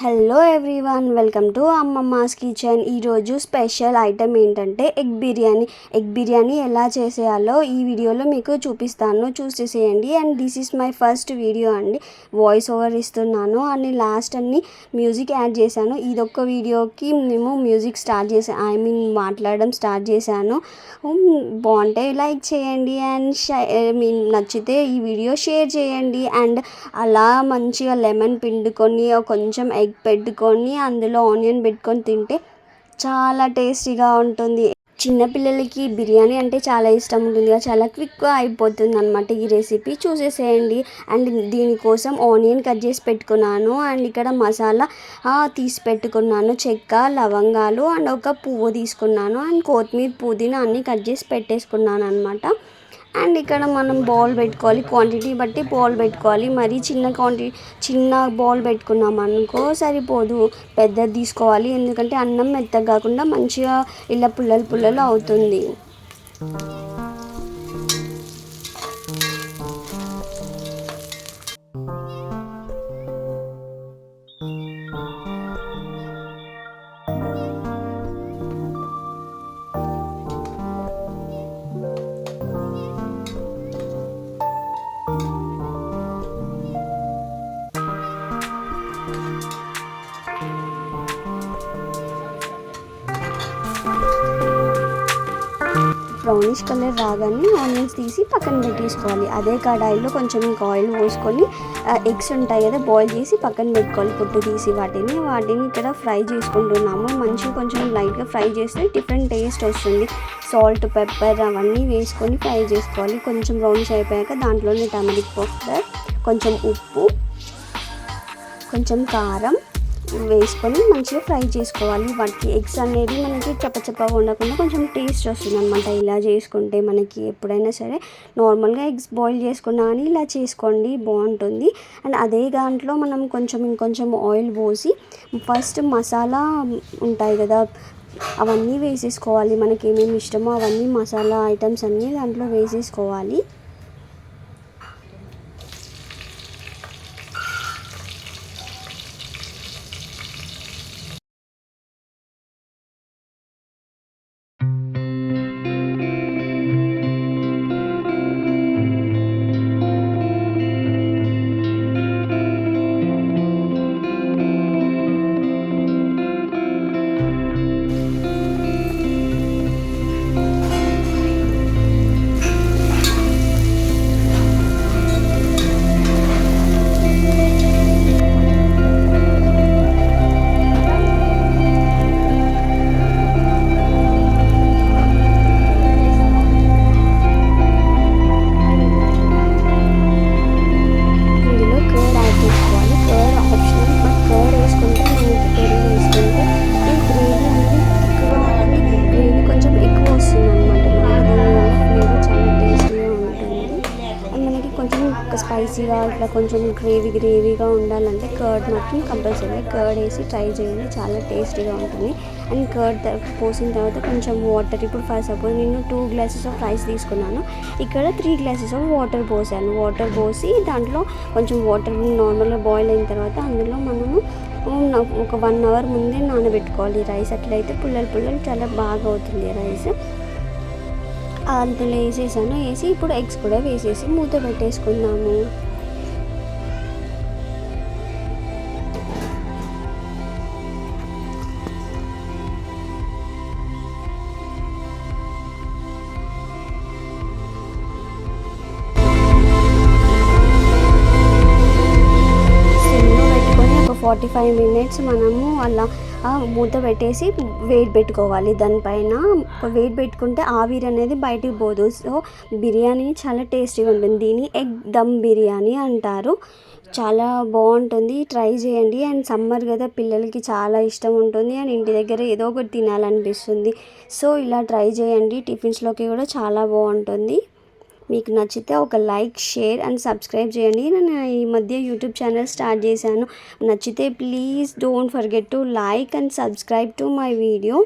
Hello everyone, welcome to Ammamma's kitchen. ఈరోజు special item ఏంటంటే egg biryani ఎలా చేసేయాలో ఈ వీడియోలో మీకు చూపిస్తాను, చూసేసేయండి. And this is my first video అండి, వాయిస్ ఓవర్ ఇస్తున్నాను అండ్ లాస్ట్ అన్ని మ్యూజిక్ యాడ్ చేశాను. ఇదొక్క వీడియోకి మేము మ్యూజిక్ స్టార్ట్ చేసాను, మాట్లాడడం స్టార్ట్ చేశాను. బాగుంటే లైక్ చేయండి అండ్ నచ్చితే ఈ వీడియో షేర్ చేయండి. అండ్ అలా మంచిగా లెమన్ పిండుకొని కొంచెం ఎగ్ పెట్టుకొని అందులో ఆనియన్ పెట్టుకొని తింటే చాలా టేస్టీగా ఉంటుంది. చిన్నపిల్లలకి బిర్యానీ అంటే చాలా ఇష్టం ఉంటుంది, చాలా క్విక్గా అయిపోతుంది అనమాట ఈ రెసిపీ. చూసేసేయండి. అండ్ దీనికోసం ఆనియన్ కట్ చేసి పెట్టుకున్నాను అండ్ ఇక్కడ మసాలా తీసి పెట్టుకున్నాను, చెక్క లవంగాలు అండ్ ఒక పువ్వు తీసుకున్నాను అండ్ కొత్తిమీర పుదీనా అన్నీ కట్ చేసి పెట్టేసుకున్నాను అనమాట. అండ్ ఇక్కడ మనం బౌల్ పెట్టుకోవాలి, క్వాంటిటీ బట్టి బౌల్ పెట్టుకోవాలి. మరీ చిన్న బౌల్ పెట్టుకున్నాం అనుకో సరిపోదు, పెద్దది తీసుకోవాలి. ఎందుకంటే అన్నం మెత్తగా కాకుండా మంచిగా ఇలా పుల్లలు అవుతుంది. బ్రౌనిష్ కలర్ రాగానే ఆనియన్స్ తీసి పక్కన పెట్టేసుకోవాలి. అదే కడాయిలో కొంచెం ఇంకా ఆయిల్ పోసుకొని ఎగ్స్ ఉంటాయి కదా, బాయిల్ చేసి పక్కన పెట్టుకోవాలి, పొట్టు తీసి వాటిని ఇక్కడ ఫ్రై చేసుకుంటున్నాము. మంచిగా కొంచెం లైట్గా ఫ్రై చేస్తే డిఫరెంట్ టేస్ట్ వస్తుంది. సాల్ట్, పెప్పర్ అవన్నీ వేసుకొని ఫ్రై చేసుకోవాలి. కొంచెం బ్రౌనిష్ అయిపోయాక దాంట్లోనే టర్మరిక్ పౌడర్, కొంచెం ఉప్పు, కొంచెం కారం వేసుకొని మంచిగా ఫ్రై చేసుకోవాలి. వాటికి ఎగ్స్ అనేది మనకి చప్పచప్పగా ఉండకుండా కొంచెం టేస్ట్ వస్తుంది అనమాట. ఇలా చేసుకుంటే మనకి ఎప్పుడైనా సరే నార్మల్గా ఎగ్స్ బాయిల్ చేసుకున్నా కానీ ఇలా చేసుకోండి, బాగుంటుంది. అండ్ అదే దాంట్లో మనం ఇంకొంచెం ఆయిల్ పోసి ఫస్ట్ మసాలా ఉంటాయి కదా అవన్నీ వేసేసుకోవాలి. మనకి ఏమేమి ఇష్టమో అవన్నీ మసాలా ఐటమ్స్ అన్నీ దాంట్లో వేసేసుకోవాలి. స్పైసీగా ఇట్లా కొంచెం గ్రేవీగా ఉండాలంటే కర్డ్ మాత్రం కంపల్సరీ కర్డ్ వేసి ట్రై చేయండి, చాలా టేస్టీగా ఉంటుంది. అండ్ కర్డ్ పోసిన తర్వాత కొంచెం వాటర్, ఇప్పుడు ఫర్ సపోజ్ నేను 2 గ్లాసెస్ ఆఫ్ రైస్ తీసుకున్నాను, ఇక్కడ 3 గ్లాసెస్ ఆఫ్ వాటర్ పోసాను. వాటర్ పోసి దాంట్లో కొంచెం వాటర్ నార్మల్గా బాయిల్ అయిన తర్వాత అందులో మనము ఒక 1 అవర్ ముందే నానబెట్టుకోవాలి రైస్. అట్లయితే పుల్లలు చాలా బాగా అవుతుంది రైస్. అందులో వేసి ఇప్పుడు ఎగ్స్ కూడా వేసేసి మూత పెట్టేసుకుందాము. సిమ్లో పెట్టుకొని ఒక 45 మినిట్స్ మనము అలా మూత పెట్టేసి వెయిట్ పెట్టుకోవాలి. దానిపైన వెయిట్ పెట్టుకుంటే ఆవిరి అనేది బయటికి పోదు. సో బిర్యానీ చాలా టేస్టీగా ఉంటుంది. దీన్ని ఎగ్ దమ్ బిర్యానీ అంటారు. చాలా బాగుంటుంది, ట్రై చేయండి. అండ్ సమ్మర్ కదా, పిల్లలకి చాలా ఇష్టం ఉంటుంది అండ్ ఇంటి దగ్గర ఏదో ఒకటి తినాలనిపిస్తుంది. సో ఇలా ట్రై చేయండి, టిఫిన్స్లోకి కూడా చాలా బాగుంటుంది. మీకు నచ్చితే ఒక లైక్, షేర్ అండ్ సబ్స్క్రైబ్ చేయండి. నేను ఈ మధ్య యూట్యూబ్ ఛానల్ స్టార్ట్ చేశాను. నచ్చితే please don't forget to like and subscribe to my video.